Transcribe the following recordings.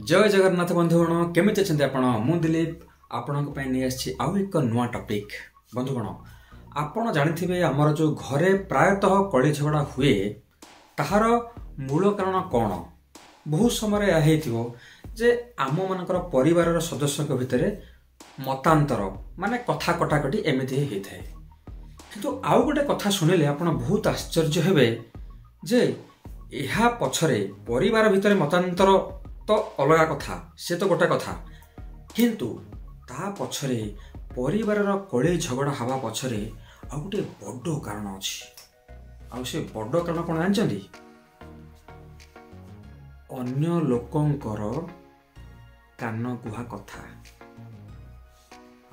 जय जगन्नाथ बंधुगण केमिति अछंती आपण मु दिलीप आपणक पय नै आछि आउ एक नुवा टॉपिक बंधुगण आपण जानिथिबे हमर जो घरे प्रायतः कଳି झगड़ा हुए ताहार मूल कारण कोन बहु समय या हेतिबो जे आम मानकर परिवार सदस्य भितर मतांतर माने कथा कटाकटी एमिति हे थाए किंतु आउ गोटे कथा सुनिले आपण बहुत आश्चर्य हेबे जे एहा पछरे परिवार भितर मतांतर तो अलग कथा से तो गोटे कथा किंतु ता पछरे परिवार कଳି झगड़ा हवा पछरे आ गोटे बड़ कारण अछि आ से बड़ कारण कोन जानचंदी अन्य लोकंकर कान गुहा कथा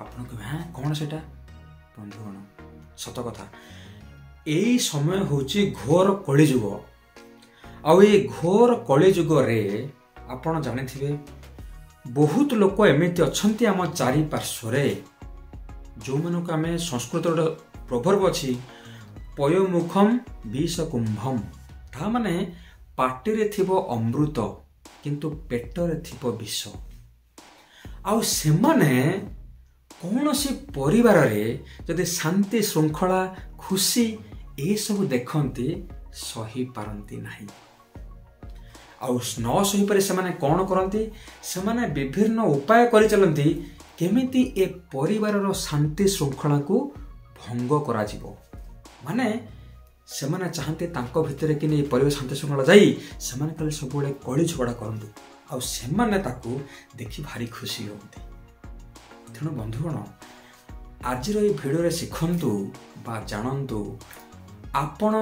आपन कहबे कोन सेटा बंधुगण सत कथा एई समय होची घोर कଳି जुग आ ए घोर कଳି जुग रे आपण जानिथिबे बहुत लोक एमिति अछंती आम चारि पार्श्वरे जो मनक आमे संस्कृत प्रवर्ब अछि पयोमुखम विष कुंभम ता माने पाटिरे थिबो अमृत किंतु पेटरे थिबो विष आउ से माने कौनसी परिवार रे जदि शांति श्रृंखला खुशी ए सब देखंती सही पारंती नाही आउ न सही पर से माने कौन करंती से माने विभिन्न उपाय करि चलंती केमिति ए परिवार रो शांति श्रृंखला को भंग करा जिवो माने से माने चाहते तांको भितरे कि नै परिवार शांति श्रृंखला जाई से माने कल सब बळे कଳି झगड़ा करंतु आउ से माने ताकू देखि भारी खुशी होंती तेणु बंधुगण आज रो ए वीडियो रे सिखंतु बा जानंतु आपण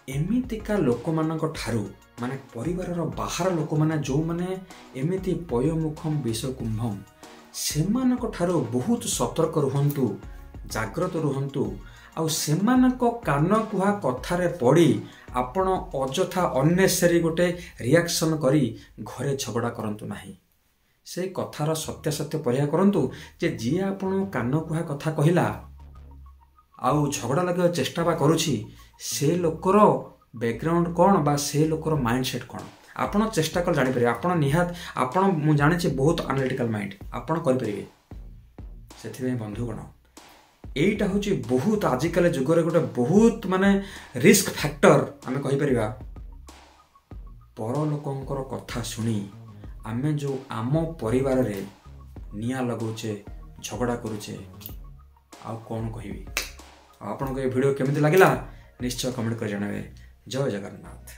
एमितिका लोक मानक ठारू माने परिवार बाहर लोक माने जो माने एमिति पयोमुखम विष कुंभम से मानक ठारू बहुत सतर्क रुहंतु जागृत रुहंतु आउ से मानक कान कुहा कथारे पड़ी आपण अजथा अननेसेसरी गोटे रिएक्शन करी घरे झगड़ा करंतु नाही से कथार सत्य सत्य परीक्षा करंतु जे जी आपण कान कुहा कथा कहिला आउ झगड़ा लगे चेष्टा बा करूछि से लोकर बैकग्राउंड कौन बा से लोकर माइंडसेट कौन आपण चेष्टा कर जानि परिबे आपण निहात आपण मु जानि छी बहुत एनालिटिकल माइंड आपण कर परिबे सेथि बंधुगण एटा होची बहुत आजिकल जुग रे गोटे बहुत माने रिस्क फैक्टर आमे कहि परिबा पर लोकंकर कथा सुनी आमे जो आम परिवार रे निया लगौचे झगड़ा करूचे आ कौन कहिबी आपन को ए वीडियो केमिति लागिला निश्चय कमेंट कर जणावे जय जगन्नाथ।